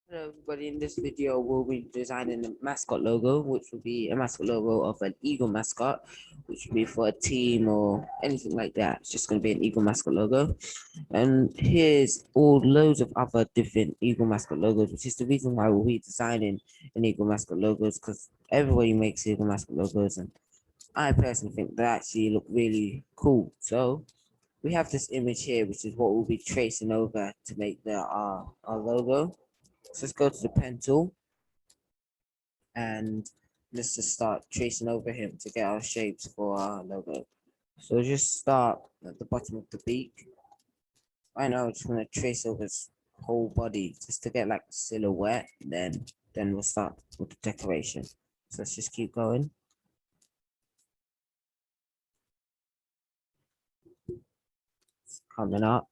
Hello everybody, in this video we'll be designing a mascot logo, which will be a mascot logo of an eagle mascot, which will be for a team or anything like that. It's just going to be an eagle mascot logo. And here's all loads of other different eagle mascot logos, which is the reason why we'll be designing an eagle mascot logos, because everybody makes eagle mascot logos, and I personally think they actually look really cool. So we have this image here, which is what we'll be tracing over to make our logo. So let's go to the pen tool and let's just start tracing over him to get our shapes for our logo. So just start at the bottom of the beak. Right now, I'm just gonna trace over his whole body just to get like a silhouette. Then we'll start with the decoration. So let's just keep going. It's coming up.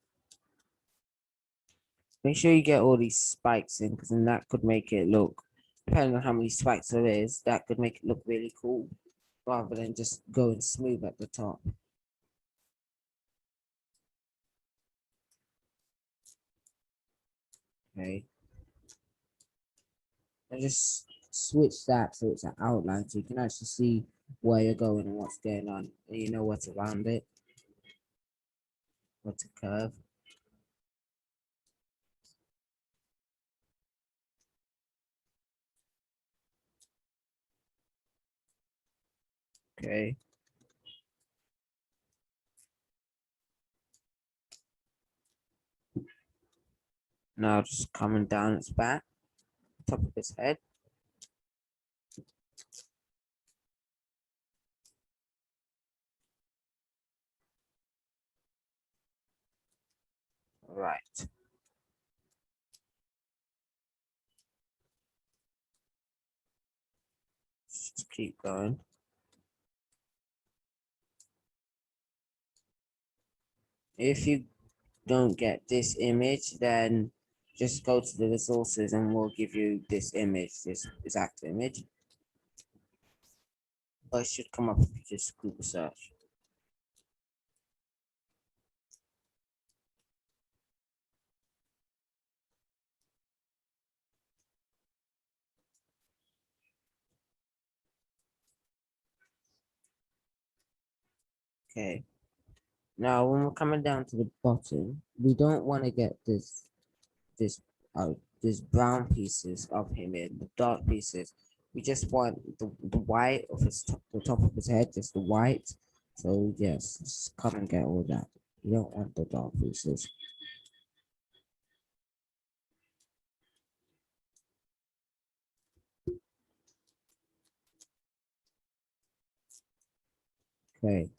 Make sure you get all these spikes in, because then that could make it look, depending on how many spikes there is, that could make it look really cool, rather than just going smooth at the top. Okay. And just switch that so it's an outline so you can actually see where you're going and what's going on. And you know what's around it, what's a curve. Okay. Now just coming down its back, top of its head. Right. Just keep going. If you don't get this image, then just go to the resources and we'll give you this image, this exact image. But it should come up if you just Google search. Okay. Now when we're coming down to the bottom, we don't want to get this this brown pieces of him in the dark pieces. We just want the white of his the top of his head, just the white. So yes, just come and get all that. You don't want the dark pieces. Okay.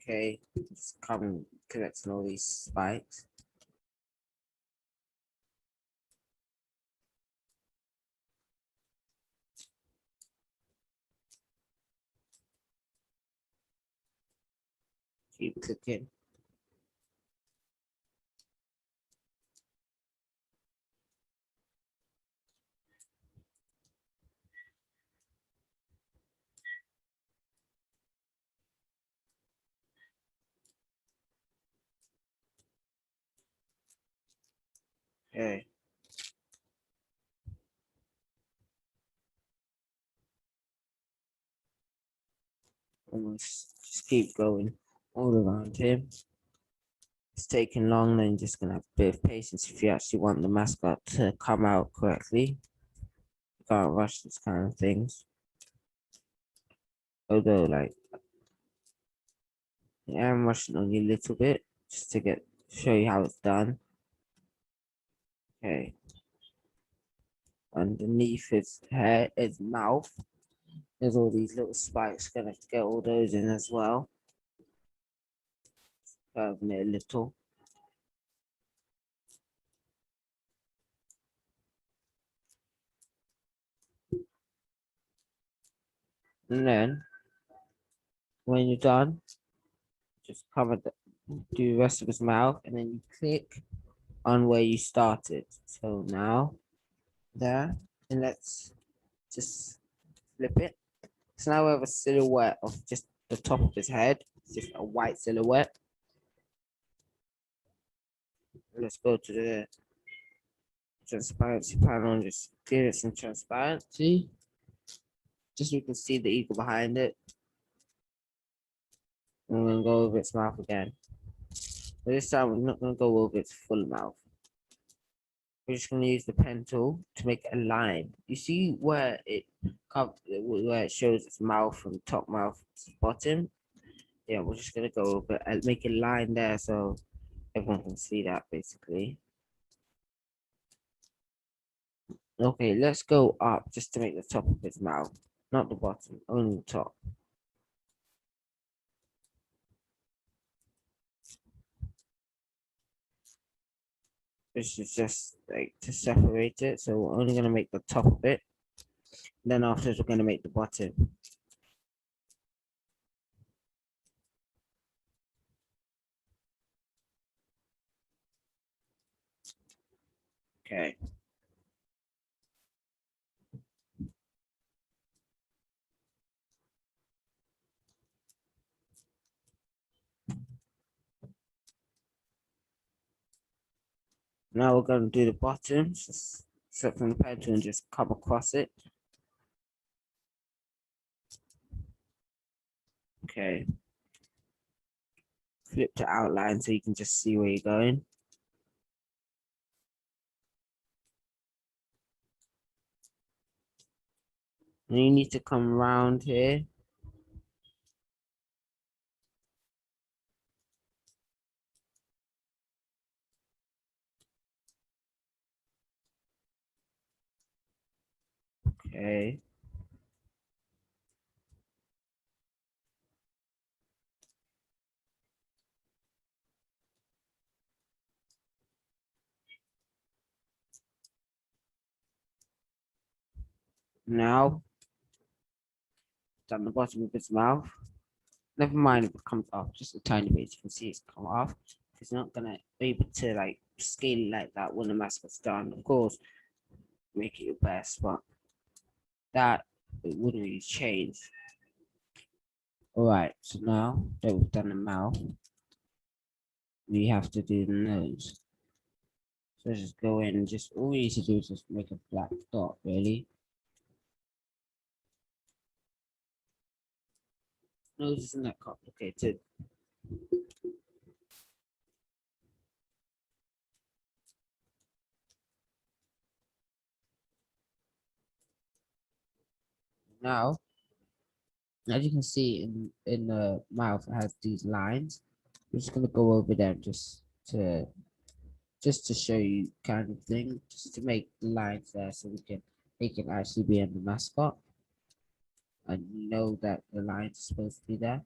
Okay. Just come collecting all these spikes. Keep clicking. Okay. Almost just keep going all around him. It's taking long, then you're just gonna have a bit of patience if you actually want the mascot to come out correctly. You can't rush these kind of things. Although, like, yeah, I'm rushing on you a little bit just to show you how it's done. Okay. Underneath his head, his mouth, there's all these little spikes. Gonna have to get all those in as well. Curving it a little. And then when you're done, just do the rest of his mouth, and then you click on where you started. So now there, and let's just flip it. So now we have a silhouette of just the top of his head, just a white silhouette. Let's go to the transparency panel and just give it some transparency. Just so you can see the eagle behind it. And we're gonna go over its mouth again. But this time we're not gonna go over its full mouth. We're just gonna use the pen tool to make a line. You see where where it shows its mouth from top mouth to bottom? Yeah, we're just gonna go over and make a line there so everyone can see that basically. Okay, let's go up just to make the top of its mouth, not the bottom, only the top. This is just like to separate it, so we're only gonna make the top of it. Then afterwards, we're gonna make the bottom. Okay. Now we're gonna do the bottom. Just select from the pen tool and just come across it. Okay. Flip to outline so you can just see where you're going. And you need to come around here. Okay. Now, down the bottom of its mouth. Never mind if it comes off just a tiny bit. You can see it's come off. It's not gonna be able to like scale it like that when the mascot's done. Of course, make it your best, but that it wouldn't really change. All right, so now that we've done the mouth, we have to do the nose. So just go in and just all we need to do is just make a black dot, really. Nose isn't that complicated. Now, as you can see in the mouth, it has these lines. We're just gonna go over them just to show you kind of thing, just to make the lines there so they can actually be in the mascot and know that the lines are supposed to be there.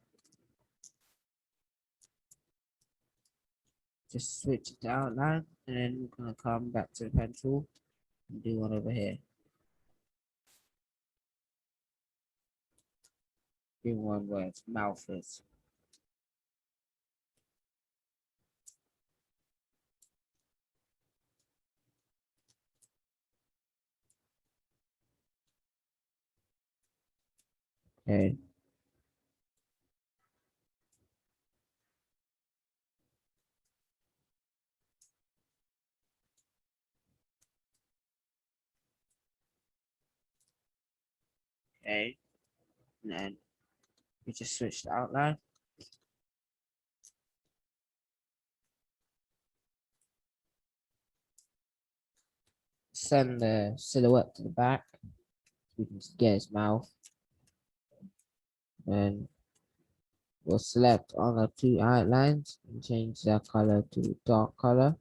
Just switch it to outline and then we're gonna come back to the pen tool and do one over here. Do one where its mouth is. Okay. Okay. And then we just switch to outline. Send the silhouette to the back so we can get his mouth. And we'll select on the two outlines and change their color to dark color.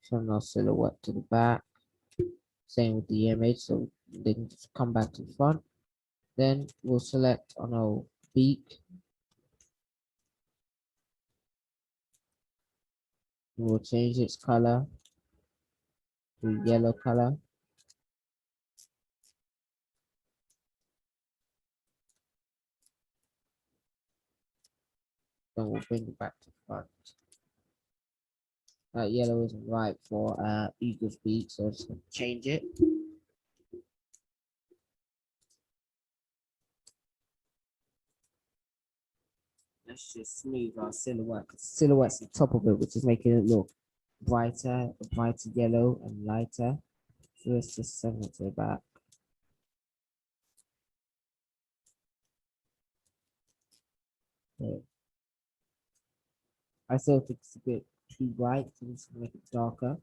Send our silhouette to the back. Same with the image, so they can just come back to the front. Then we'll select on our beak. We'll change its color to yellow color. Then we'll bring it back to front. Yellow isn't right for eagle's beak, so just change it. Let's just smooth our silhouette. Silhouette's the top of it, which is making it look brighter, a brighter yellow and lighter. So let's just send it to the back. Okay. I still think it's a bit too bright, so I'm just gonna make it darker.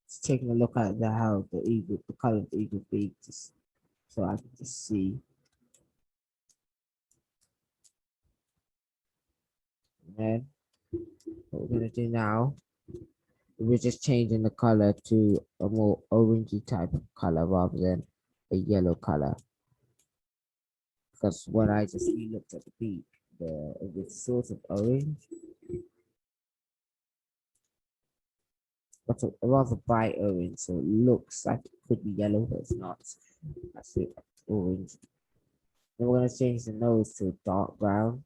Just taking a look at how the color of the eagle beak, just so I can just see. And then what we're gonna do now, we're just changing the color to a more orangey type of color rather than a yellow color. Because when I just looked at the beak, it was sort of orange, but a rather bright orange, so it looks like it could be yellow, but it's not. That's it, orange. Then we're gonna change the nose to a dark brown.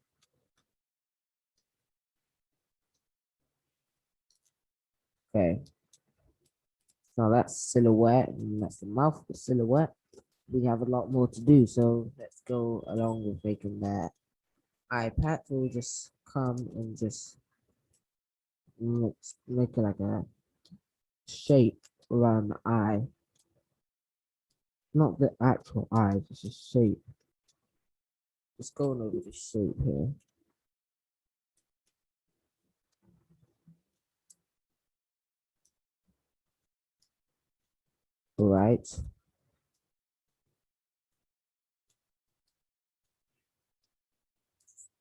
Okay. Now that's silhouette, and that's the mouth of the silhouette. We have a lot more to do, so let's go along with making that eye patch. We'll just come and just make it like a shape around the eye. Not the actual eye, just a shape. Just going over the shape here. Right.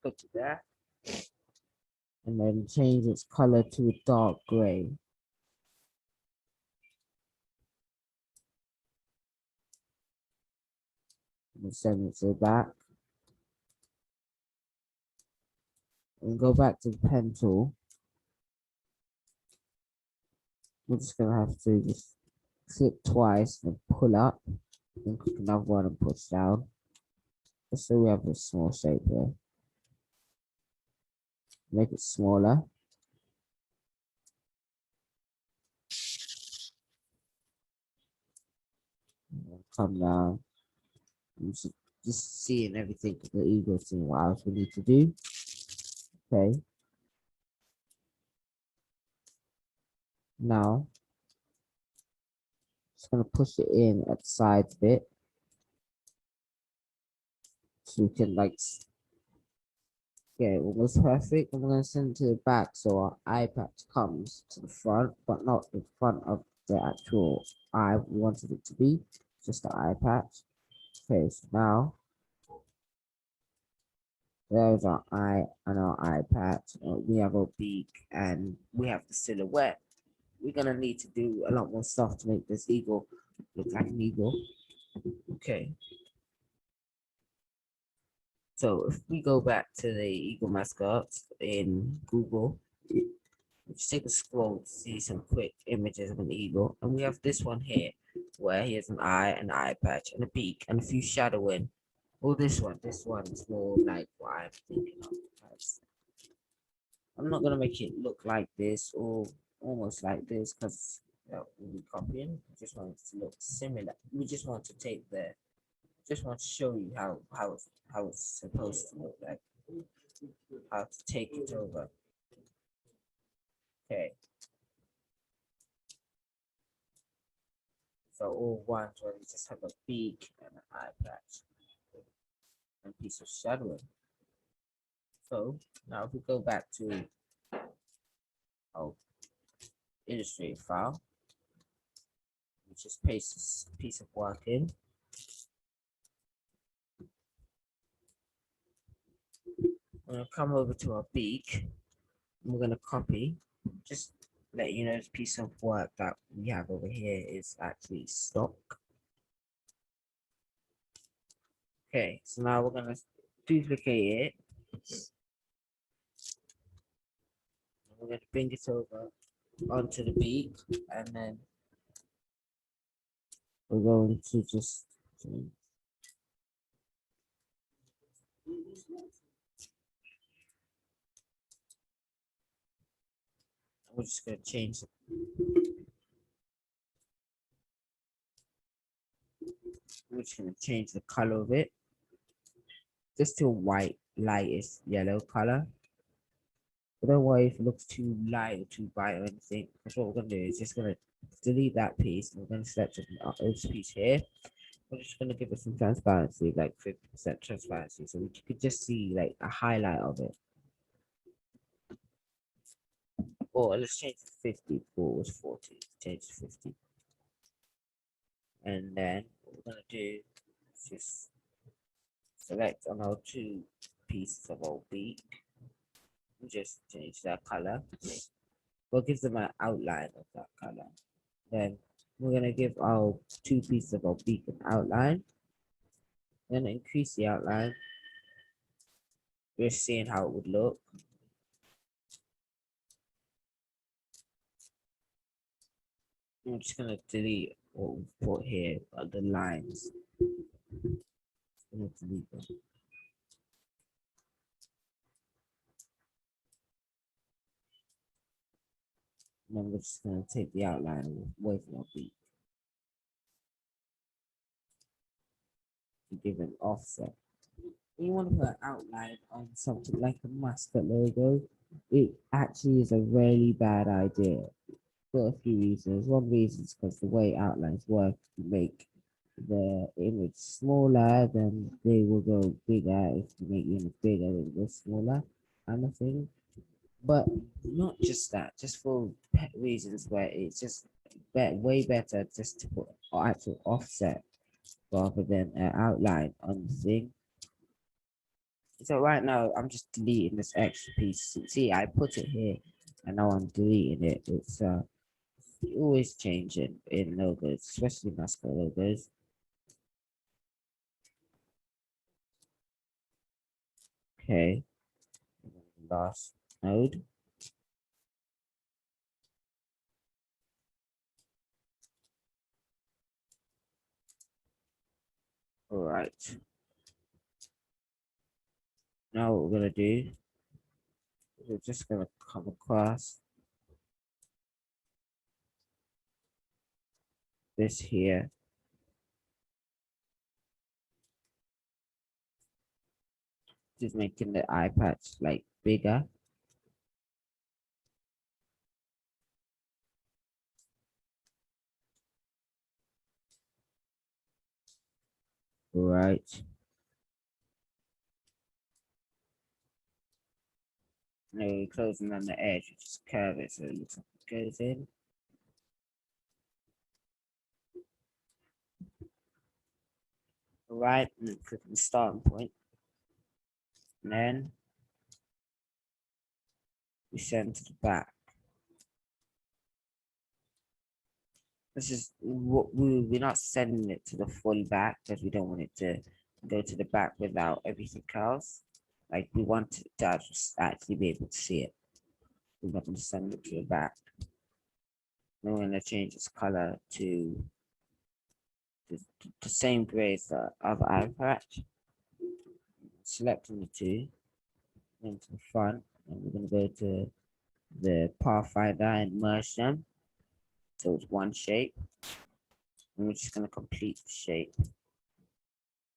Go to that. And then change its color to a dark gray. And send it to the back. And go back to the pen tool. We're just gonna have to just click twice and pull up. And click another one and push down. Just so we have a small shape here. Make it smaller. Come down. You should just seeing everything the eagle seeing what else we need to do. Okay. Now just gonna push it in at the sides a bit. So we can like almost perfect. And we're gonna send it to the back so our eye patch comes to the front, but not the front of the actual eye we wanted it to be, just the eye patch. Okay, so now there's our eye and our eye patch. We have our beak and we have the silhouette. We're gonna need to do a lot more stuff to make this eagle look like an eagle. Okay. So if we go back to the eagle mascot in Google, just take a scroll to see some quick images of an eagle. And we have this one here, where he has an eye, an eye patch, and a beak, and a few shadowing. Or this one is more like what I'm thinking of. I'm not gonna make it look like this or almost like this because that will be copying. I just want it to look similar. We just want to take the, just want to show you how it's supposed to look like, how to take it over. Okay. So all ones where we just have a beak and an eye patch and a piece of shadowing. So now if we go back to our Illustrator file, we just paste this piece of work in. We're gonna come over to our beak. And we're gonna copy. Just let you know this piece of work that we have over here is actually stock. Okay, so now we're gonna duplicate it. We're gonna bring it over onto the beak and then we're going to just we're just gonna change we're just gonna change the color of it just to a white lightest yellow color. But don't worry if it looks too light or too bright or anything, because what we're gonna do is just gonna delete that piece and we're gonna select this piece here. We're just gonna give it some transparency, like 50% transparency, so we could just see like a highlight of it. Or let's change to 50 before it was 40. Change to 50. And then what we're gonna do is just select on our two pieces of our beak. And just change that color. We'll give them an outline of that color. Then we're gonna give our two pieces of our beak an outline. Then increase the outline. We're seeing how it would look. I'm just gonna delete what we've put here, the lines. I'm gonna delete them. And then we're just gonna take the outline away from our beak to give an offset. When you want to put an outline on something like a mascot logo, it actually is a really bad idea for a few reasons. One reason is because the way outlines work, you make the image smaller, then they will go bigger. If you make the image bigger, they will go smaller, kind of thing. But not just that, just for reasons where it's just way better just to put an actual offset rather than an outline on the thing. So right now I'm just deleting this extra piece. See, I put it here and now I'm deleting it. It's always changing in logos, especially mascot logos. Okay, last node. All right. Now what we're gonna do, we're just gonna come across this here. Just making the eye patch like bigger. All right. Now we're closing on the edge, just curve it so it looks like it goes in. All right, and click on the starting point. And then we send to the back. This is what we're not sending it to the full back because we don't want it to go to the back without everything else. Like we want it to actually be able to see it. We're not going to send it to the back. Then we're going to change its color to the same gray as the other eye patch. Selecting the two into the front, and we're going to go to the Pathfinder and merge them so it's one shape. And we're just going to complete the shape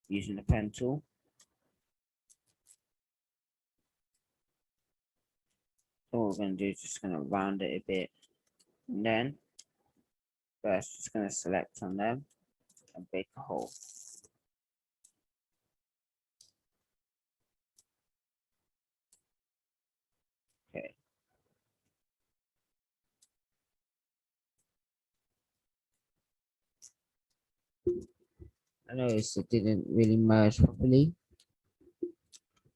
using the pen tool. So what we're going to do is just going to round it a bit. And then first just going to select on them and make a hole. Okay. I noticed it didn't really merge properly.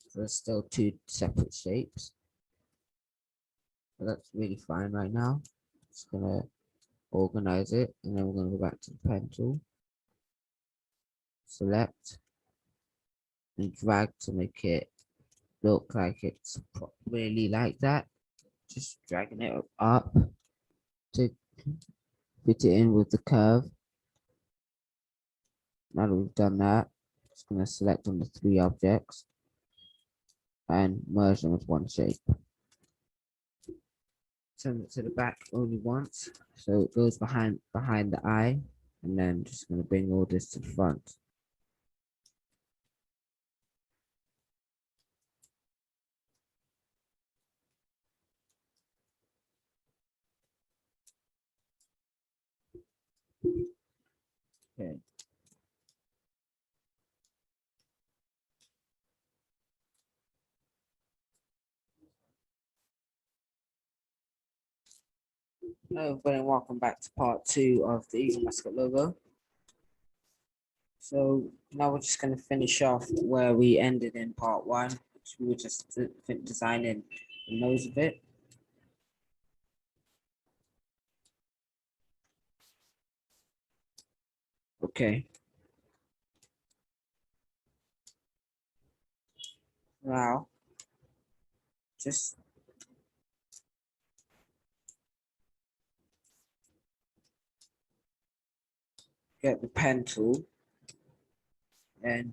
So there's still two separate shapes. But that's really fine right now. Just gonna organize it and then we're gonna go back to the pen tool. Select and drag to make it look like it's really like that. Just dragging it up to fit it in with the curve. Now that we've done that, just going to select on the 3 objects and merge them with one shape. Turn it to the back only once, so it goes behind the eye, and then just going to bring all this to the front. Okay. Hello everybody, and welcome back to part 2 of the Eagle Mascot logo. So now we're just going to finish off where we ended in part 1, which we were just designing the nose of it. Okay. Now, just get the pen tool and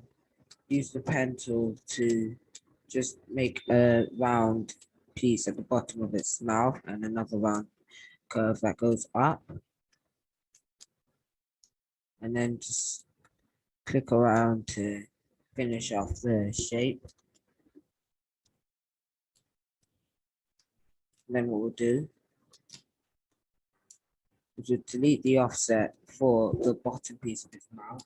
use the pen tool to just make a round piece at the bottom of its mouth and another round curve that goes up. And then just click around to finish off the shape. And then what we'll do is we'll delete the offset for the bottom piece of its mouth.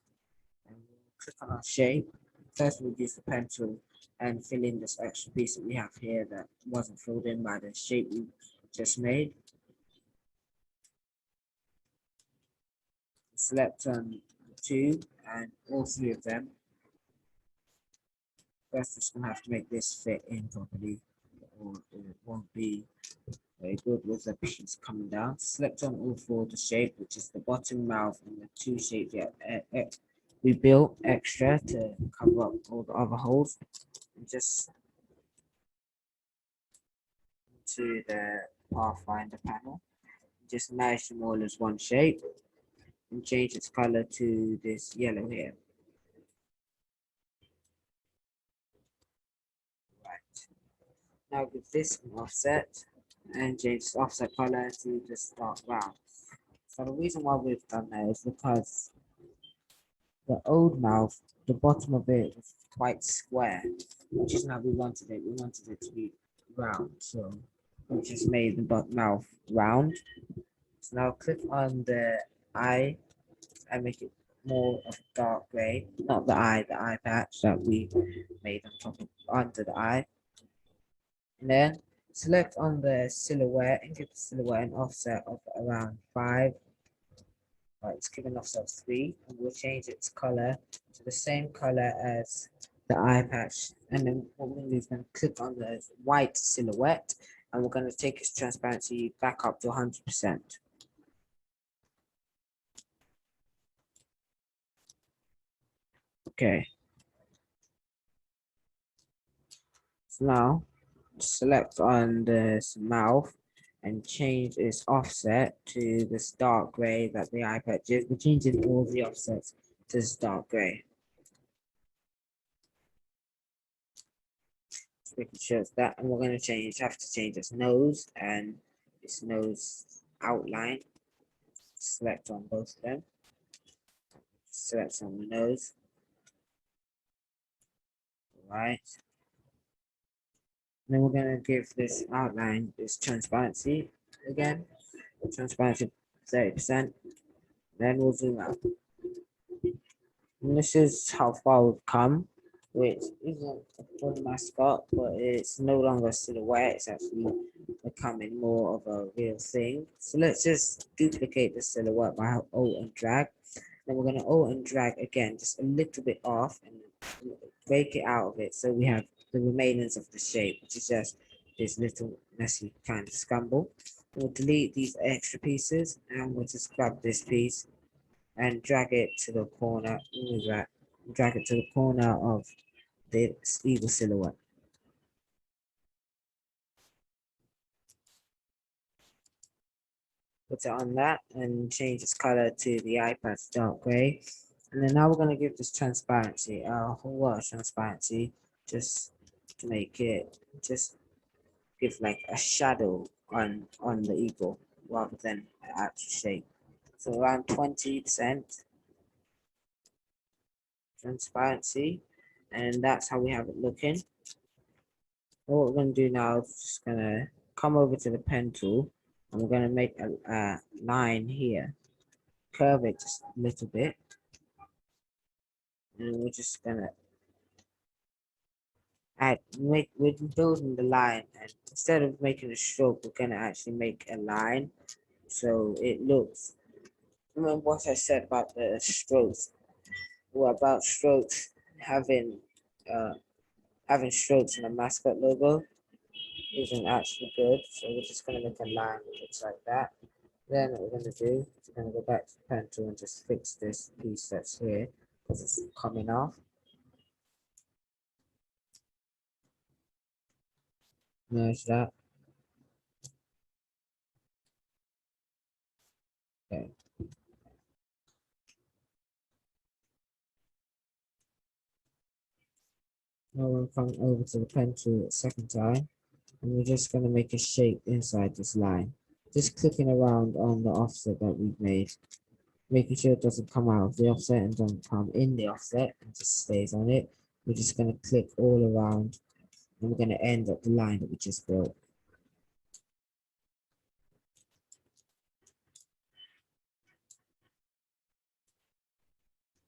And we'll click on our shape. First we'll use the pen tool and fill in this extra piece that we have here that wasn't filled in by the shape we just made. Select on 2 and all 3 of them. First, just gonna have to make this fit in properly, or it won't be very good with the piece coming down. Select on all 4 of the shape, which is the bottom, mouth, and the 2 shapes we built extra to cover up all the other holes. And just to the Pathfinder panel, just merge them all as one shape and change its color to this yellow here. Right. Now with this offset and change its offset color to this dark brown. So the reason why we've done that is because the old mouth, the bottom of it was quite square, which is how we wanted it. We wanted it to be round, so we just made the mouth round. So now click on the eye and make it more of a dark gray, not the eye patch that we made on top of under the eye. And then select on the silhouette and give the silhouette an offset of around 5. Right, it's given offset of 3, and we'll change its color to the same color as the eye patch. And then what we're going to do is going to click on the white silhouette, and we're going to take its transparency back up to 100%. Okay. So now select on this mouth and change its offset to this dark gray that the eye patch is. We're changing all the offsets to this dark gray. Just making sure it's that, and we're going to have to change its nose and its nose outline. Select on both of them. Select on the nose. Right. Then we're going to give this outline this transparency again. Transparency 30%. Then we'll zoom out. And this is how far we've come, which isn't a full mascot, but it's no longer a silhouette. It's actually becoming more of a real thing. So let's just duplicate the silhouette by Alt and drag. Then we're going to Alt and drag again, just a little bit off, and break it out of it. So we have the remainings of the shape, which is just this little messy kind of scramble. We'll delete these extra pieces, and we'll just grab this piece and drag it to the corner. Drag it to the corner of the eagle silhouette. Put it on that and change its color to the eye patch dark gray. And then now we're going to give this transparency, a whole lot of transparency, just to make it, just give like a shadow on the eagle rather than an actual shape. So around 20% transparency, and that's how we have it looking. What we're going to do now is just going to come over to the pen tool, and we're going to make a line here, curve it just a little bit, and we're just going to we're building the line, and instead of making a stroke, we're going to actually make a line so it looks. Remember what I said about the strokes? Well, about strokes having uh having strokes in a mascot logo isn't actually good, so we're just going to make a line that looks like that. Then what we're going to do is we're going to go back to the pen tool and just fix this piece that's here because it's coming off. Merge that. Okay. Now we'll come over to the pen tool a second time, and we're just going to make a shape inside this line. Just clicking around on the offset that we've made, making sure it doesn't come out of the offset and doesn't come in the offset and just stays on it. We're just going to click all around, and we're going to end at the line that we just built.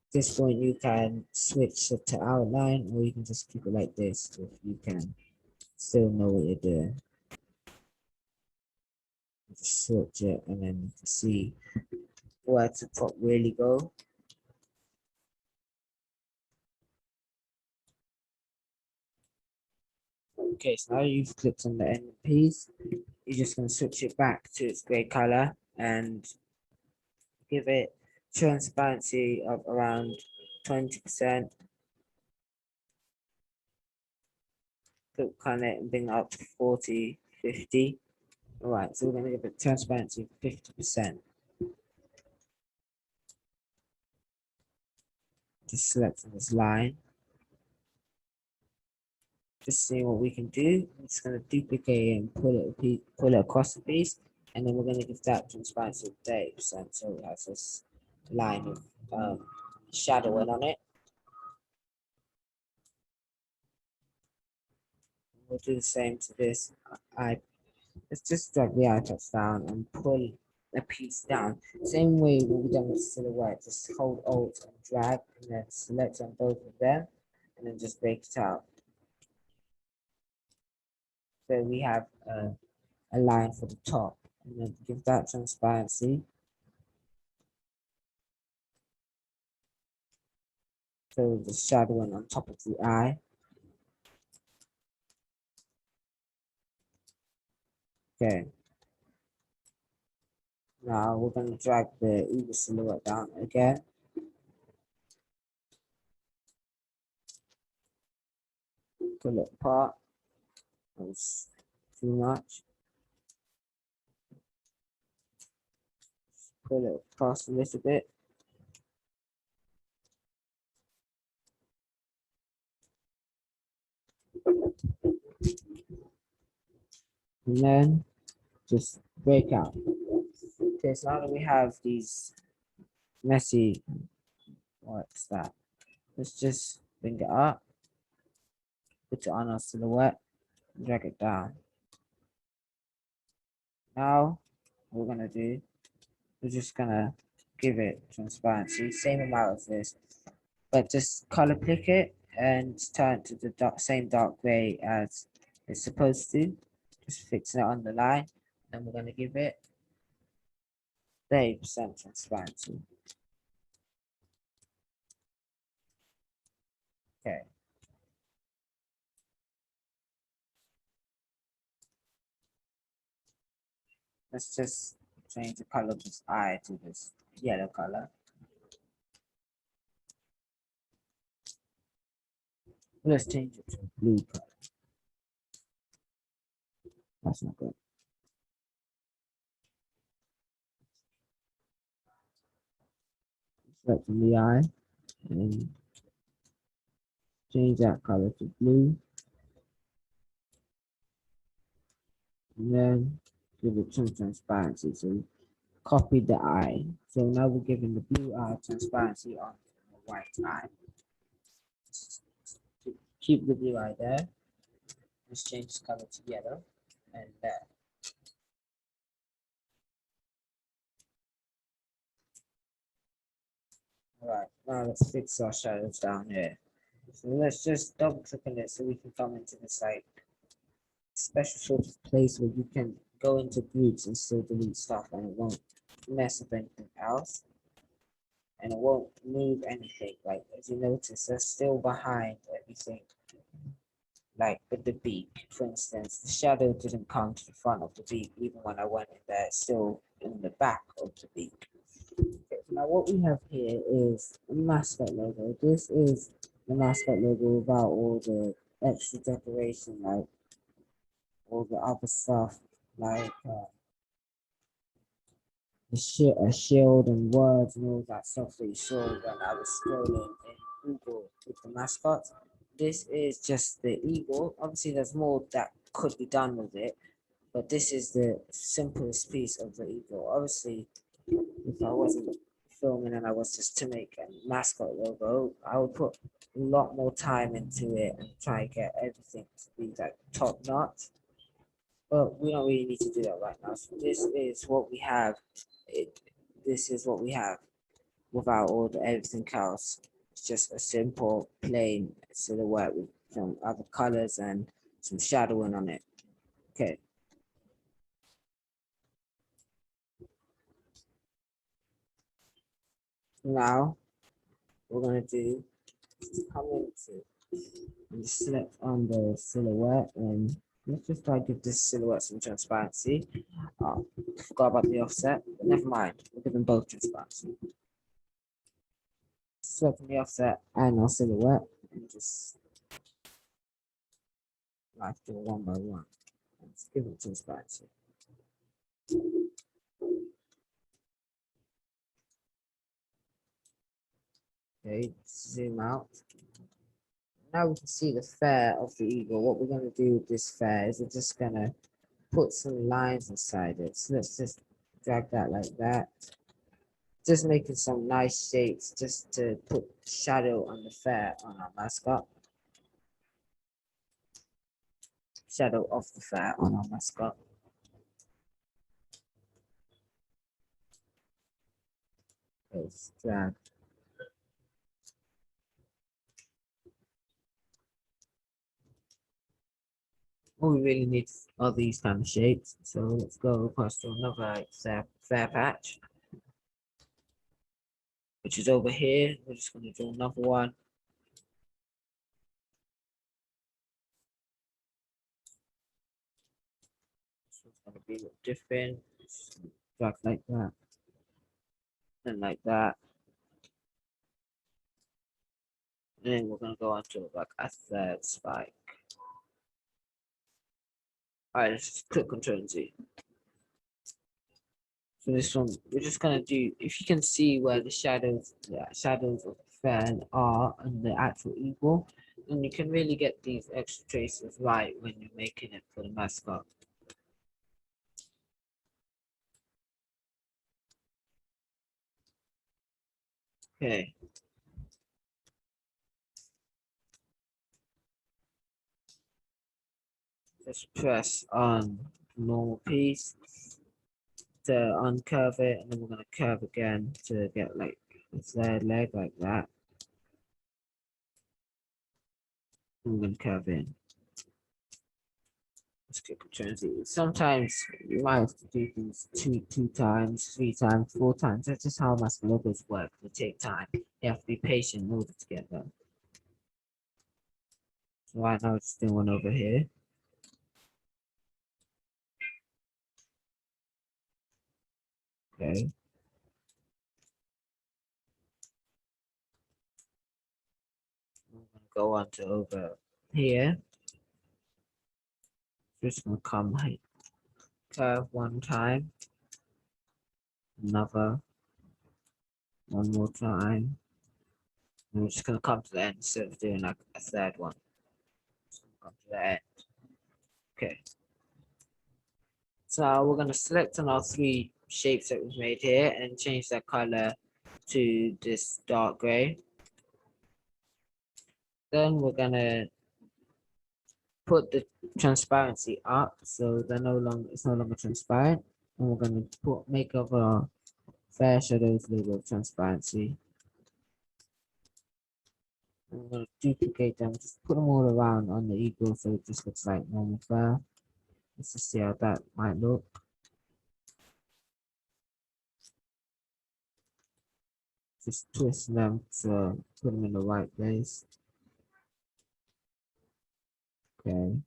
At this point, you can switch it to outline, or you can just keep it like this if you can still know what you're doing. Just switch it, and then you can see where to put really go. Okay, so now you've clicked on the end piece, you're just going to switch it back to its gray color and give it transparency of around 20%. Click on it and bring it up to 40, 50. All right, so we're going to give it transparency of 50%. Just select this line. Just see what we can do. I'm just going to duplicate it and pull it across the piece, and then we're going to give that transparency of 30%. So it has this line of shadowing on it. We'll do the same to this. Let's just drag the eye touch down and pull a piece down. Same way what we done with silhouette. Just hold Alt and drag, and then select on both of them, and then just break it out. So we have a line for the top, and then give that transparency. So the shadowing on top of the eye. Okay. Now we're going to drag the eagle silhouette down again. Pull it apart. That's too much. Pull it across a little bit. And then just break out. Okay, so now that we have these messy, what's that? Let's just bring it up, put it on our silhouette, drag it down. Now, what we're gonna do, we're just gonna give it transparency, same amount of this, but just color pick it and turn to the same dark gray as it's supposed to. Just fix it on the line, and we're gonna give it 30% transparency. Okay. Let's just change the color of this eye to this yellow color. Let's change it to blue color. That's not good. Select from the eye. and change that color to blue, and then give it some transparency. So copy the eye. So now we're giving the blue eye transparency on the white eye. Keep the blue eye there. Let's change the color to yellow and there. Alright, now let's fix our shadows down here. So let's just double click on it so we can come into this like special sort of place where you can go into groups and still delete stuff and it won't mess up anything else. And it won't move anything. Like as you notice, they're still behind everything. Like with the beak, for instance, the shadow didn't come to the front of the beak even when I went in there, it's still in the back of the beak. Okay, so now what we have here is a mascot logo. This is the mascot logo without all the extra decoration, like all the other stuff, like a shield and words and all that stuff that you saw when I was scrolling in Google with the mascot. This is just the eagle. Obviously, there's more that could be done with it, but this is the simplest piece of the eagle. Obviously, if I wasn't filming and I was just to make a mascot logo, I would put a lot more time into it and try and get everything to be like top notch. But we don't really need to do that right now. So this is what we have. This is what we have without all the everything else. It's just a simple plain silhouette with some other colors and some shadowing on it. Okay. Now we're gonna do come into and select on the silhouette and let's just try to give this silhouette some transparency. Forgot about the offset, but never mind. We'll give them both transparency. Select the offset and our silhouette and just like do it one by one. Let's give it transparency. Okay, zoom out. Now we can see the fare of the eagle. What we're going to do with this fare is we're just going to put some lines inside it. So let's just drag that like that. Just making some nice shapes just to put shadow on the fare on our mascot. Shadow of the fare on our mascot. Let's drag. All we really need are these kind of shapes. So let's go across to another fare patch, which is over here. We're just going to do another one. This one's going to be a little different. Drag like that. And like that. And then we're going to go on to like a third spike. Alright, let's just click Ctrl Z. So this one, we're just gonna do, if you can see where the shadows of the fan are and the actual eagle, and you can really get these extra traces right when you're making it for the mascot. Okay. Just press on the normal piece to uncurve it, and then we're gonna curve again to get like the third leg like that. And we're gonna curve in. Let's click Ctrl Z. Sometimes you might have to do things two times, 3 times, 4 times. That's just how mascot logos work. They take time. You have to be patient in order to get them. So right now, it's doing one over here. Okay. I'm gonna go on to over here. Just gonna come curve one time, another, one more time, And we're just gonna come to the end instead of doing like a third one. Just gonna come to the end. Okay. So we're gonna select on our three shapes that we've made here and change that color to this dark gray. Then we're gonna put the transparency up so it's no longer transparent. And we're gonna make up our fair shadows layer of transparency. And we're gonna duplicate them, just put them all around on the eagle so it just looks like normal fair. Let's just see how that might look. Just twist them to put them in the right place. Okay.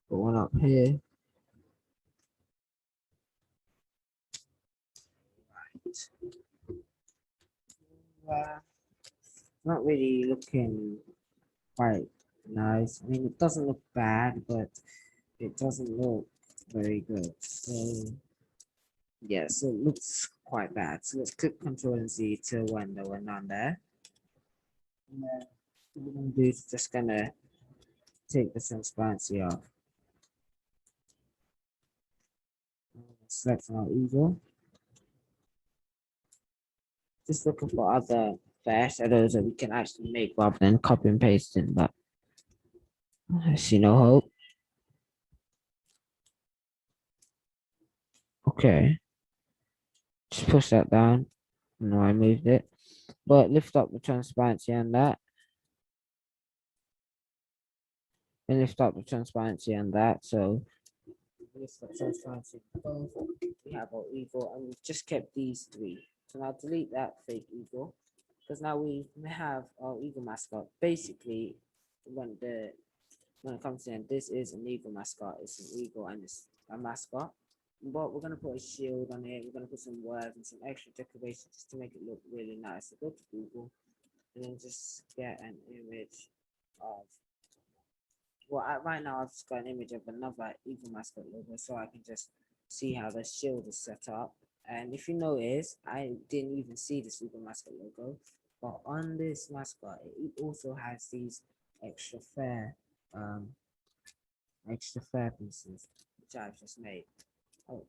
Put one up here. Not really looking quite nice. I mean, it doesn't look bad, but it doesn't look very good. So yeah, so it looks quite bad. So let's click Control and Z to when there were none there. And then what we're gonna do is just gonna take the transparency off. Select our eagle. Just looking for other fair shadows that we can actually make rather than copy and pasting, but I see no hope. Okay. Just push that down. No, I moved it. But lift up the transparency on that. And lift up the transparency on that. So lift up transparency both. We have our eagle and we've just kept these three. So now delete that fake eagle. Because now we have our eagle mascot. Basically, when it comes to the end, this is an eagle mascot. It's an eagle and it's a mascot. But we're gonna put a shield on it. We're gonna put some words and some extra decoration just to make it look really nice. So go to Google and then just get an image of. Well, right now I've just got an image of another eagle mascot logo, so I can just see how the shield is set up. And if you notice, I didn't even see this eagle mascot logo, but on this mascot, it also has these extra fair, um, pieces which I've just made. Oh,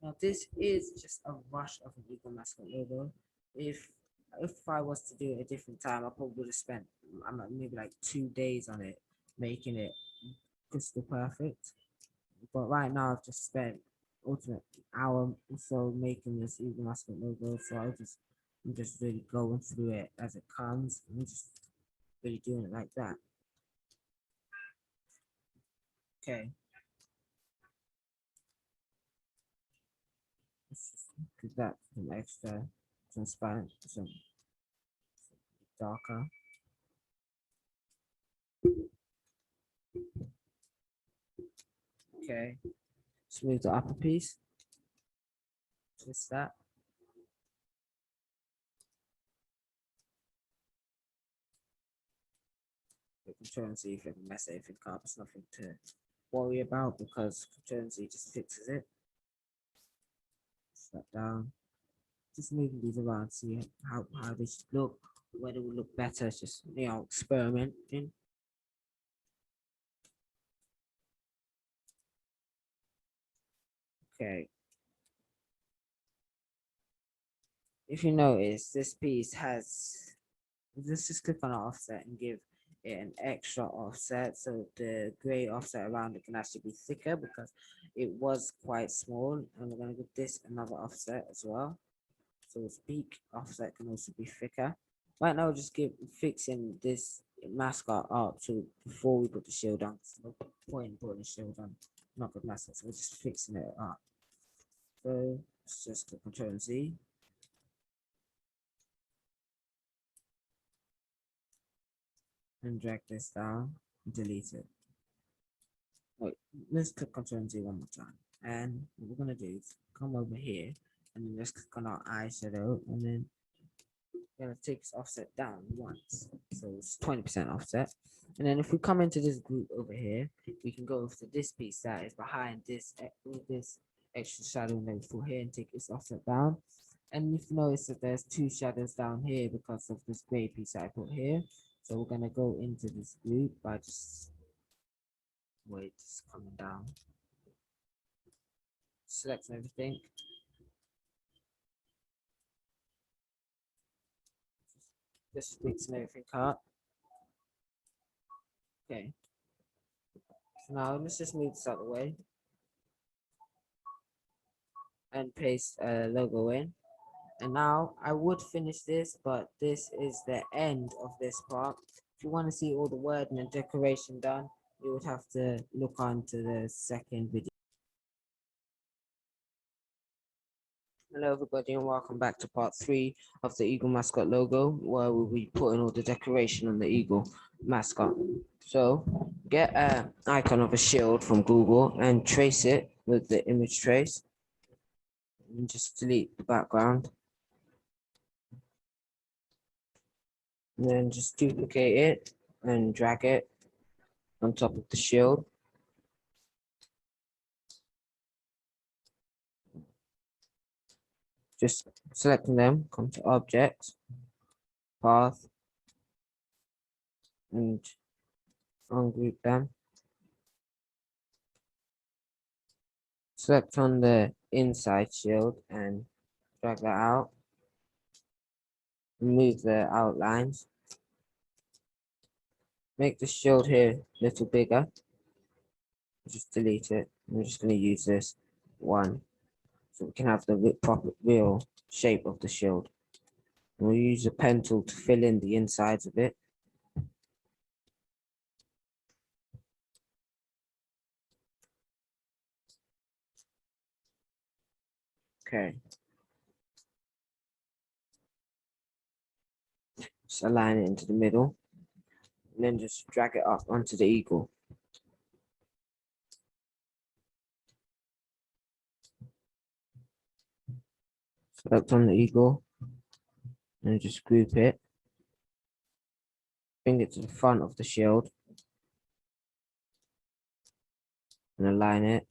now this is just a rush of an eagle mascot logo. If I was to do it a different time, I probably would have spent maybe like 2 days on it, making it crystal perfect. But right now I've just spent ultimate hour or so making this eagle mascot logo. So I'm just really going through it as it comes. I'm just really doing it like that. Okay. Let's just give that some extra transparent, some darker. Okay. Let's move the upper piece. Just that. Control and Z if you mess anything up. It's nothing to worry about because Control and Z just fixes it. Shut down. Just moving these around, see how they should look, whether it will look better. It's just experimenting. Okay. If you notice, this piece has. Let's just click on our offset and give it an extra offset so the gray offset around it can actually be thicker because it was quite small. And we're going to give this another offset as well. So its peak offset can also be thicker. Right now, just fixing this mascot up so before we put the shield on. No point in putting the shield on, not good mascot. So we're just fixing it up. So let's just click Control and Z. And drag this down, delete it. Wait, let's click Control and Z one more time. And what we're gonna do is come over here and then just click on our eyeshadow and then we're gonna take this offset down once. So it's 20% offset. And then if we come into this group over here, we can go to this piece that is behind this extra shadow length for here and take its offset down. And if you notice that there's two shadows down here because of this gray piece that I put here. So we're gonna go into this group by just wait, it's coming down. Select everything. Just mixing everything up. Okay. So now let's just move this out of the way and paste a logo in. And now I would finish this, but this is the end of this part. If you want to see all the wording and decoration done, you would have to look on to the second video. Hello everybody and welcome back to part 3 of the Eagle mascot logo, where we'll be putting all the decoration on the Eagle mascot. So get an icon of a shield from Google and trace it with the image trace. And just delete the background. And then just duplicate it and drag it on top of the shield. Just selecting them, come to Object, Path, and ungroup them. Select on the inside shield and drag that out. Remove the outlines. Make the shield here a little bigger. Just delete it. I'm just going to use this one so we can have the proper real shape of the shield. And we'll use a pen tool to fill in the insides of it. Okay. Just align it into the middle. And then just drag it up onto the eagle. Select on the eagle and just group it. Bring it to the front of the shield and align it.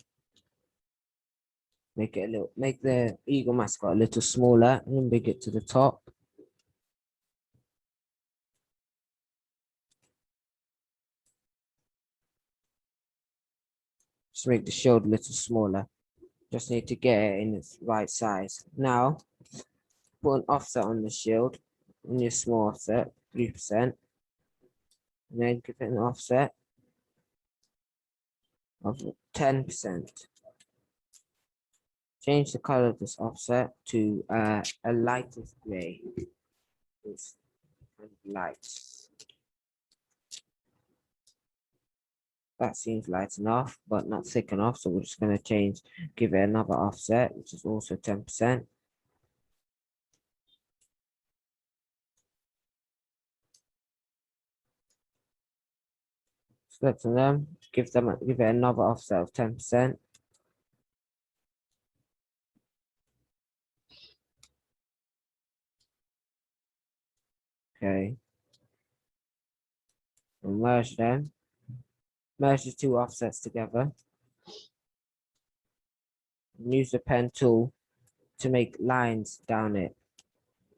Make the eagle mascot a little smaller and then bring it to the top. Just make the shield a little smaller. Just need to get it in its right size. Now, put an offset on the shield, in your small offset, 3%. And then give it an offset of 10%. Change the color of this offset to a lighter gray. It's kind of light. That seems light enough, but not thick enough. So we're just going to give it another offset, which is also 10%. Select them, give it another offset of 10%. Okay. And merge them. Merge the two offsets together. And use the pen tool to make lines down it.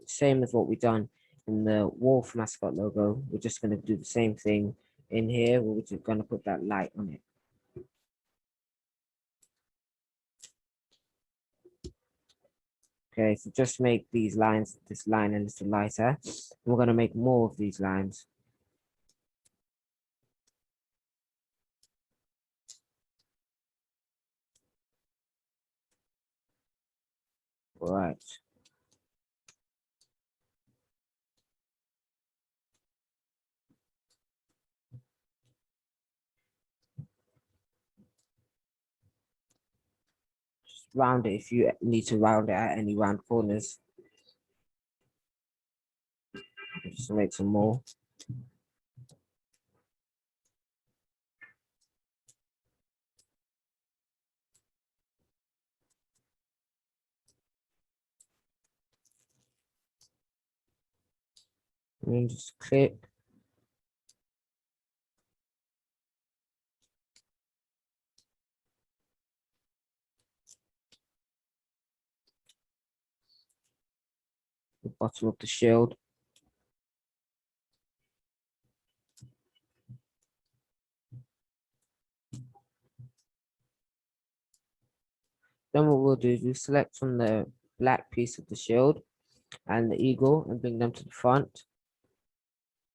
Same as what we've done in the wolf mascot logo. We're just going to do the same thing in here. We're just going to put that light on it. Okay, so just make these lines, this line a little lighter. We're going to make more of these lines. All right. Just round it if you need to round it at any round corners. Just make some more. And then just click. the bottom of the shield. Then what we'll do is we select from the black piece of the shield and the eagle and bring them to the front.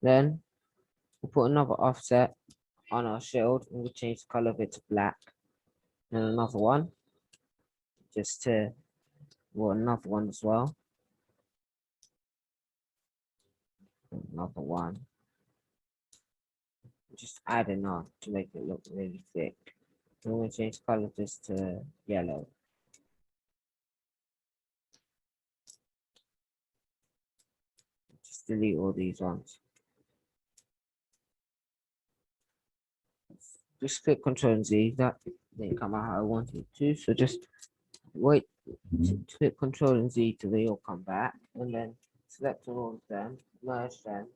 Then we'll put another offset on our shield and we'll change the color of it to black. And another one, just to, well, another one as well. Another one. Just adding on to make it look really thick. I'm going to change the color this to yellow. Just delete all these ones. Just click Control and Z. That didn't come out how I wanted it to. So just wait, click Control and Z till they all come back, and then select all of them, merge them,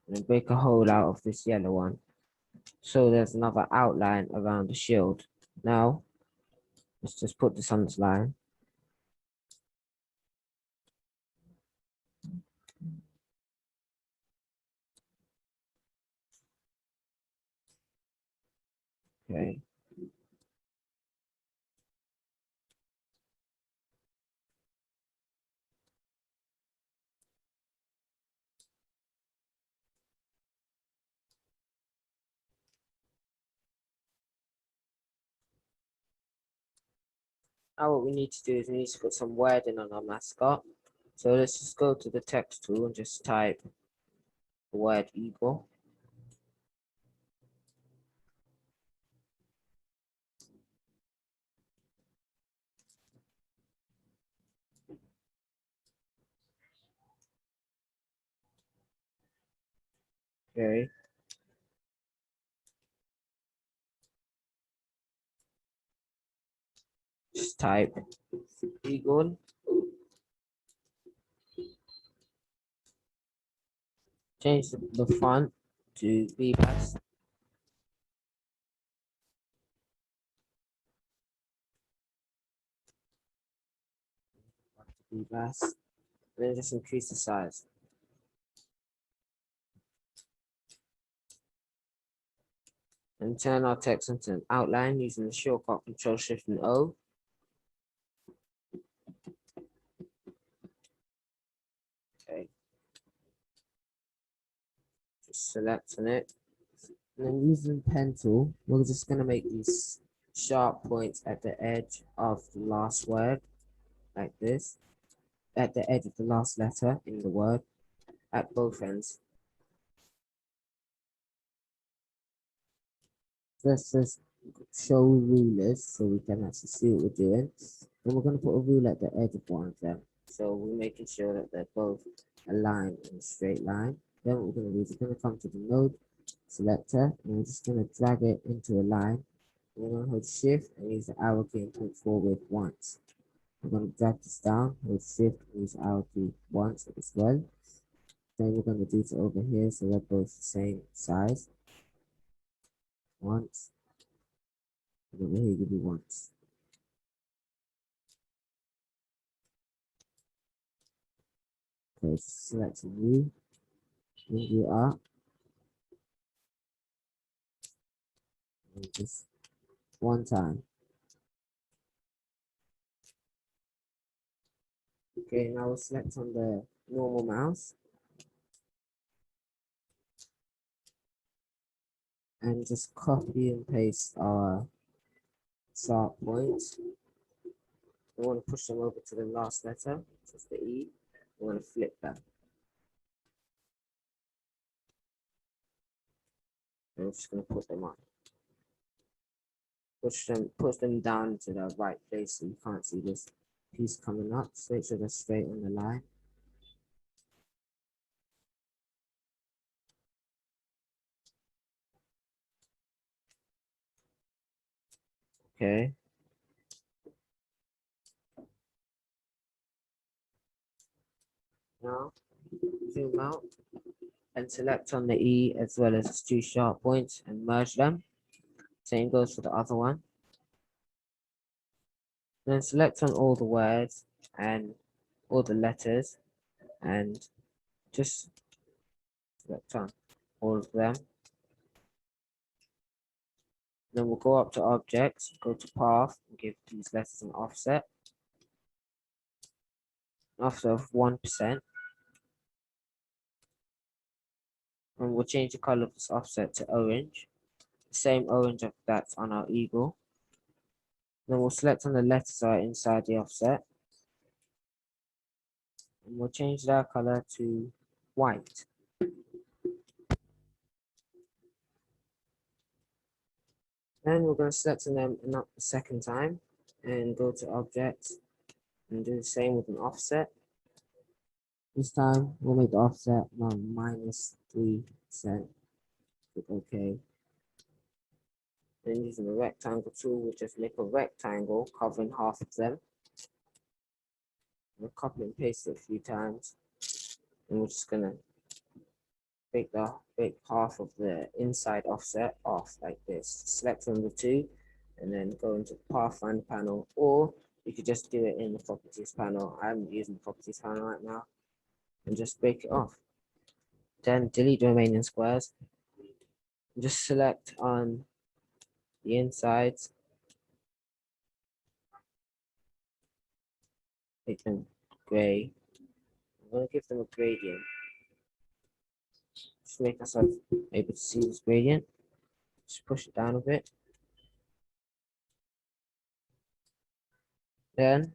and then break a hole out of this yellow one. So there's another outline around the shield. Now, let's just put this on this line. Okay. Now what we need to do is we need to put some wording on our mascot. So let's just go to the text tool and just type the word eagle. Okay. Just type eagle. Change the font to BBAS. BBAS. And then just increase the size. And turn our text into an outline using the shortcut Control Shift and O. Okay. Just select on it. And then using pen tool, we're just going to make these sharp points at the edge of the last word, like this, at the edge of the last letter in the word, at both ends. Let's just show rulers so we can actually see what we're doing. And we're going to put a ruler at the edge of one of them. So we're making sure that they're both aligned in a straight line. Then what we're going to do is we're going to come to the node selector and we're just going to drag it into a line. We're going to hold shift and use the arrow key and point forward once. We're going to drag this down, hold shift and use the arrow key once as well. Then we're going to do it over here so they're both the same size. Once. And over here, give me once. Okay, select a view, move it up, and just one time. Okay, now we'll select on the normal mouse and just copy and paste our sharp points. We want to push them over to the last letter, which is the E. We want to flip that. And we're just going to put them on. Push them down to the right place so you can't see this piece coming up. So make sure they're straight on the line. Okay. Now, zoom out and select on the E as well as its two sharp points and merge them. Same goes for the other one. Then select on all the words and all the letters and just select on all of them. Then we'll go up to objects, go to path, and give these letters an offset of 1%. And we'll change the color of this offset to orange, the same orange that's on our eagle. Then we'll select on the letters that are inside the offset, and we'll change that color to white. Then we're going to select on them not the second time and go to objects and do the same with an offset. This time we'll make the offset -3%. Click OK. Then using the rectangle tool, we'll just make a rectangle covering half of them. We'll copy and paste it a few times, and we're just gonna break half of the inside offset off like this. Select from the two, and then go into the Pathfinder panel, or you could just do it in the properties panel. I'm using the properties panel right now, and just break it off. Then delete the remaining squares. Just select on the insides, make them gray. I'm going to give them a gradient. Just make myself able to see this gradient. Just push it down a bit. Then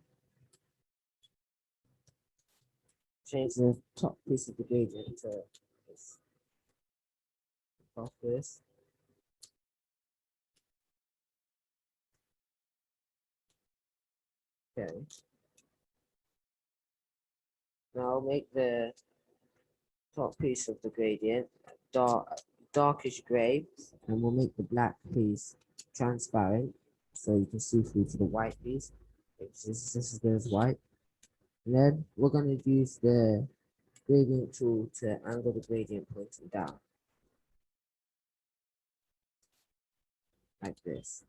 change the top piece of the gradient to this. Off this. Okay. Now make the top piece of the gradient darkish gray, and we'll make the black piece transparent so you can see through to the white piece. This is good as white. And then we're going to use the gradient tool to angle the gradient pointing down. Like this.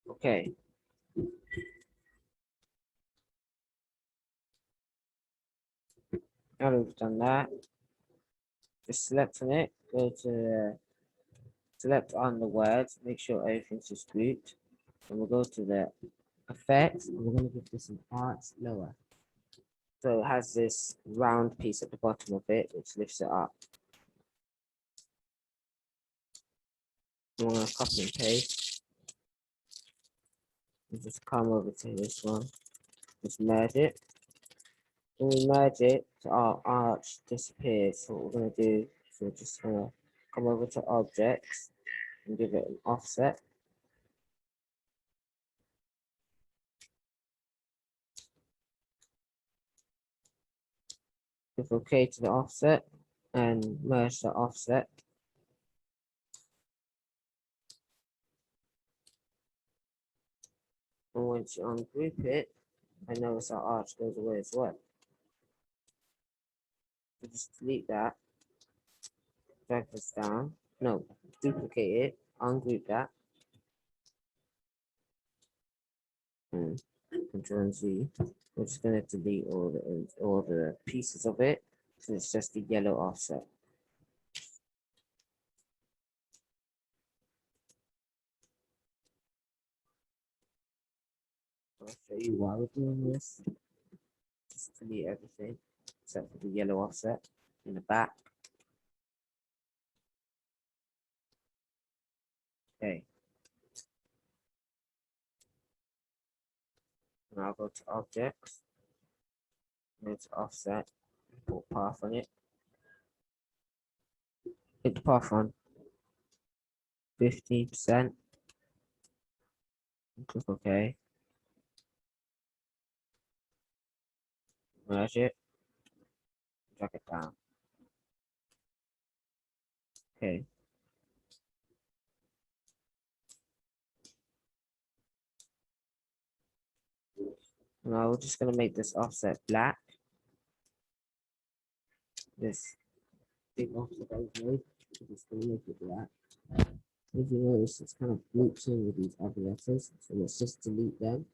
Okay. Now that we've done that, just select on it, go to select on the words, make sure everything's just grouped, and we'll go to the effects, and we're going to give this an arch lower. So it has this round piece at the bottom of it, which lifts it up. I'm going to copy and paste, and just come over to this one, just merge it. When we merge it, our arch disappears. So what we're going to do, so we're just going to come over to objects and give it an offset. Click OK to the offset and merge the offset. And once you ungroup it, I notice our arch goes away as well. So just delete that, drag this down, no, duplicate it, ungroup that, and Control Z. We're just going to delete all the pieces of it, so it's just the yellow offset. I'll show you why we're doing this. Just delete everything except for the yellow offset in the back. Okay. And I'll go to objects, go to offset, put path on it. Hit the path on 50%. Click OK. Merge it. Drag it down. Okay. Now we're just going to make this offset black. This big offset that we've made, we're just going to make it black. If you notice, it's kind of grouped in with these other letters, so let's just delete them.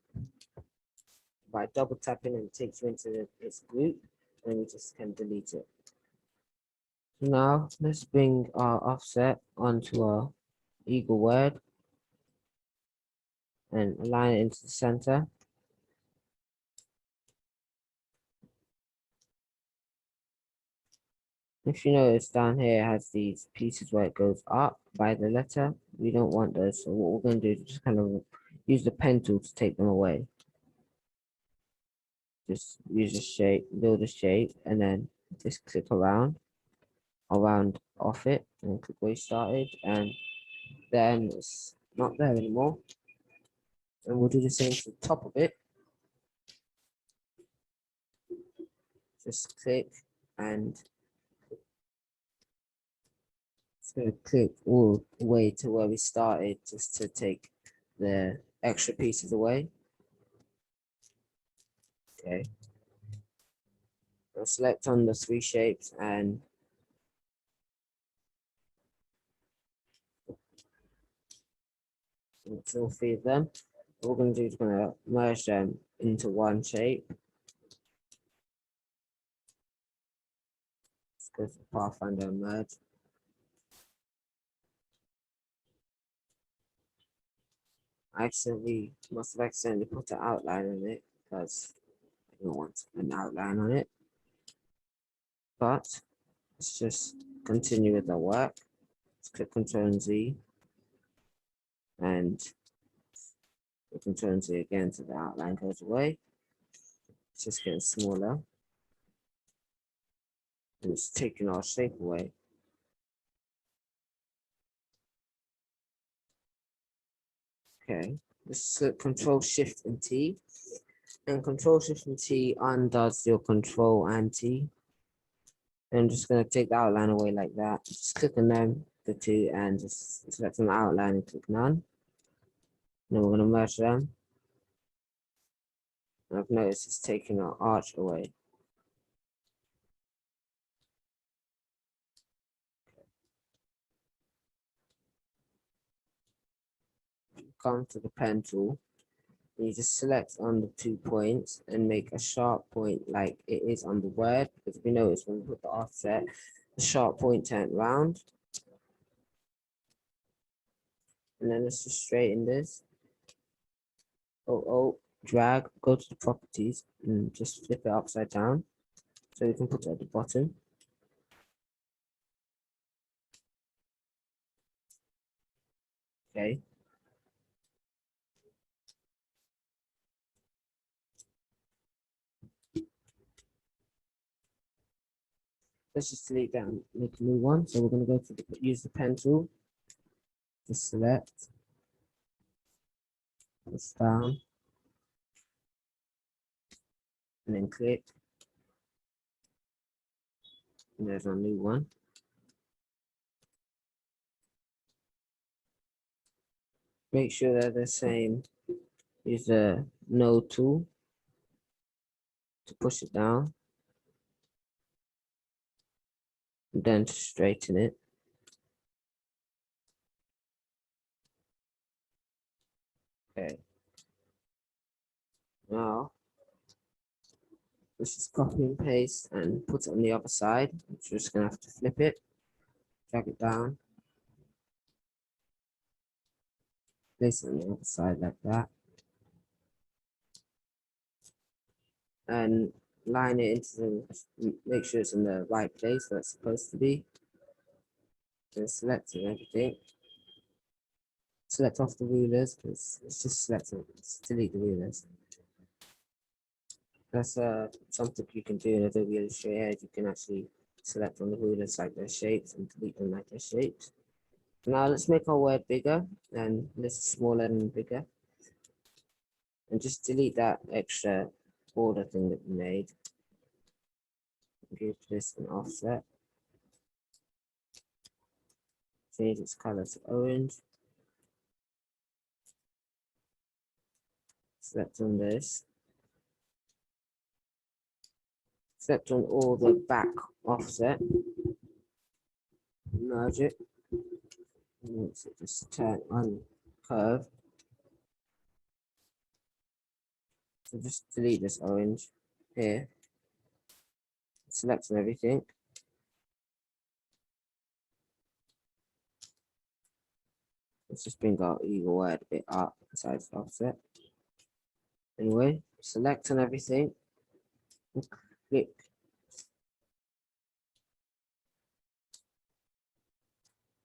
By double tapping, and it takes you into its group. and we just can delete it. So now let's bring our offset onto our eagle word and align it into the center. If you notice down here it has these pieces where it goes up by the letter. We don't want those. So what we're going to do is just kind of use the pen tool to take them away. Just use the shape, build a shape, and then just click around off it, and click where you started, and then it's not there anymore. And we'll do the same to the top of it. Just click and it's going to click all the way to where we started, just to take the extra pieces away. Okay. I'll select on the three shapes and all three of them. What we're going to do is going to merge them into one shape. Let's go to Pathfinder and merge. I must have accidentally put an outline on it because I don't want an outline on it. But let's just continue with the work. Let's click Ctrl and Z and click Ctrl and Z again so the outline goes away. It's just getting smaller. And it's taking our shape away. Okay, let's click Control Shift and T. And Control Shift and T undoes your Control and T. And I'm just going to take the outline away like that. Just click on them, the two, and just select an outline and click none. Then we're going to merge them. And I've noticed it's taking our arch away. Come to the pen tool. You just select on the 2 points and make a sharp point like it is on the word, because we notice when we put the offset, the sharp point turned round. And then let's just straighten this. Drag, go to the properties and just flip it upside down so we can put it at the bottom. Okay. Let's just delete that and make a new one. So we're going to go to use the pen tool. Just select this down and then click. And there's our new one. Make sure they're the same. Use the node tool to push it down. And then to straighten it. Okay. Now, let's just copy and paste and put it on the other side. We're just going to have to flip it, drag it down, place it on the other side like that, and line it into make sure it's in the right place where it's supposed to be. Then select it and everything. Select off the rulers, because it's just select it, delete the rulers. That's something you can do in Adobe Illustrator. You can actually select on the rulers like their shapes and delete them like their shapes. Now let's make our word bigger and this smaller and bigger. And just delete that extra border thing that we made. Give this an offset. Change its color to orange. Select on this. Select on all the back offset. Merge it. And just turn on curve. So just delete this orange here. selecting everything. Let's just bring our eagle word a bit up besides the offset. Anyway, selecting everything. Click.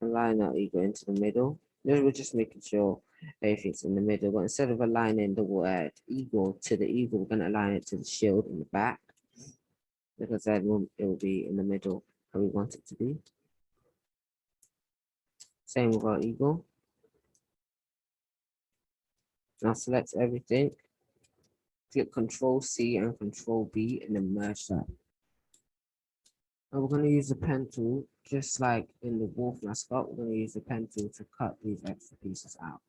Align our eagle into the middle. Then we're just making sure everything's in the middle. But instead of aligning the word eagle to the eagle, we're going to align it to the shield in the back. Because then it will be in the middle how we want it to be. Same with our eagle. Now select everything. Click Control C and Control B and then merge that. And we're going to use the pen tool, just like in the wolf mascot, we're going to use the pen tool to cut these extra pieces out.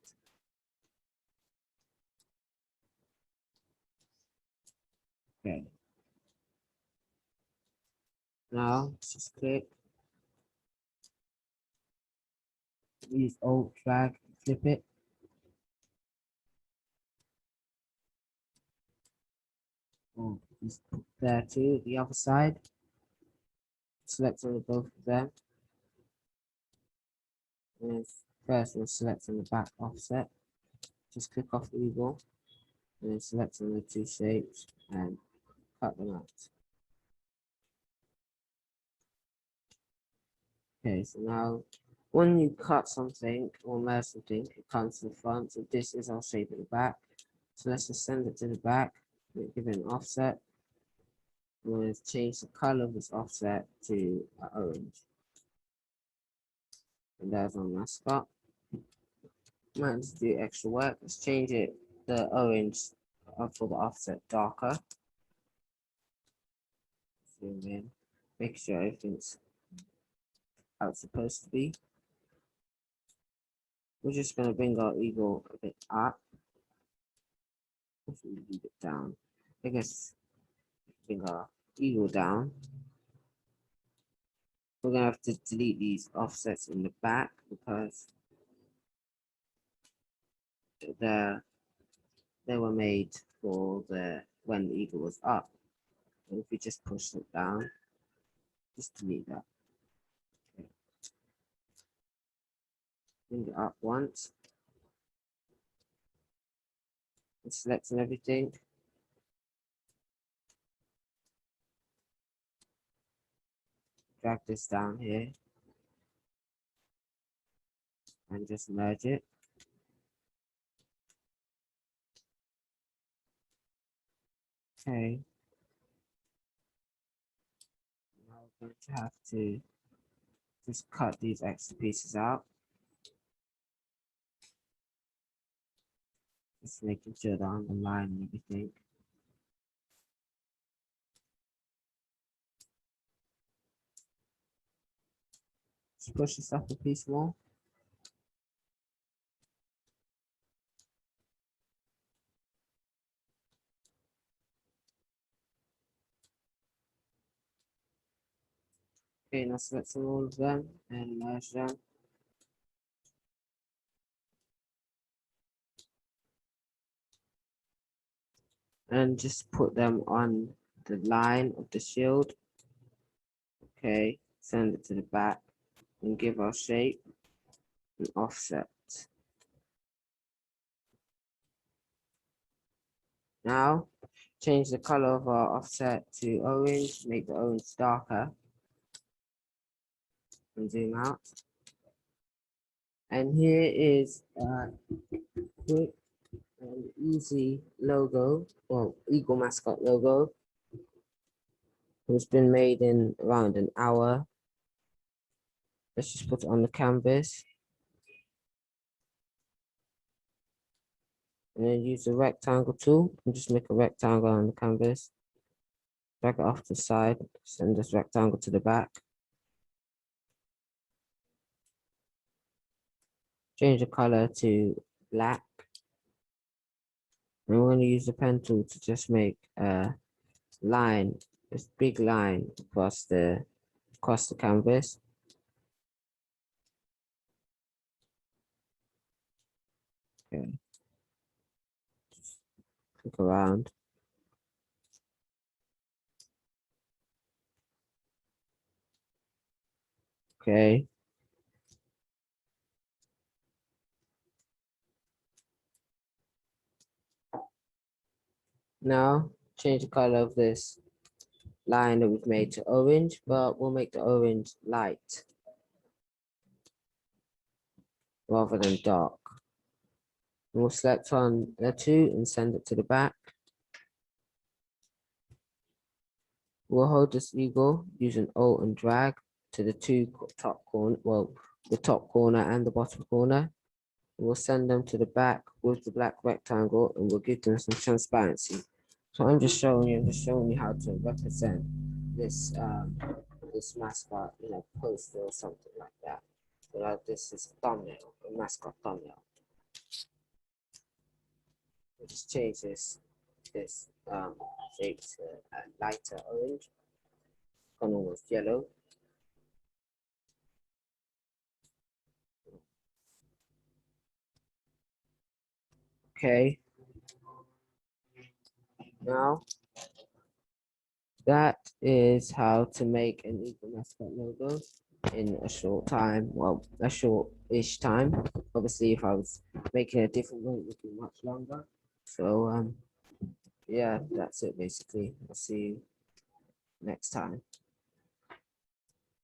Okay. Now just click, use Alt, drag, flip it. Oh, just put there too, the other side. Select on both of them. And first we'll select on the back offset. Just click off the eagle. And then select on the two shapes and cut them out. Okay, so now when you cut something or merge something, it comes to the front. So this is our shape at the back. So let's just send it to the back. Give it an offset. I'm going to change the color of this offset to orange. And there's our mascot. Might just do extra work. Let's change it, the orange for the offset darker. Zoom in. Make sure everything's how it's supposed to be. We're just going to bring our eagle a bit up. Leave it down. I guess bring our eagle down. We're going to have to delete these offsets in the back because they were made for when the eagle was up. And if we just push it down, just delete that. Okay. Bring it up once. And selecting everything. Drag this down here. And just merge it. Okay. Now we're going to have to just cut these extra pieces out. Just making sure they're on the line and everything. Just push this up a piece more. Okay, now select all of them and merge them. And just put them on the line of the shield. Okay, send it to the back and give our shape an offset. Now, change the color of our offset to orange, make the orange darker. And zoom out. And here is a quick and easy logo, well, Eagle mascot logo. It's been made in around an hour. Let's just put it on the canvas. And then use the rectangle tool and just make a rectangle on the canvas. Drag it off to the side, send this rectangle to the back. Change the color to black. And we're going to use the pen tool to just make a line, this big line across the canvas. Okay. Just click around. Okay. Now change the color of this line that we've made to orange, but we'll make the orange light rather than dark. And we'll select on the 2 and send it to the back. We'll hold this eagle using Alt and drag to the top corner, well, the top corner and the bottom corner. We'll send them to the back with the black rectangle and we'll give them some transparency. So I'm just showing you how to represent this this mascot in a poster or something like that. So this is a thumbnail, a mascot thumbnail. We'll just change this shape to a lighter orange. Gone almost yellow. Okay. Now that is how to make an Eagle mascot logo in a short time. Well, a short-ish time. Obviously, if I was making a different one, it would be much longer. So yeah, that's it basically. I'll see you next time.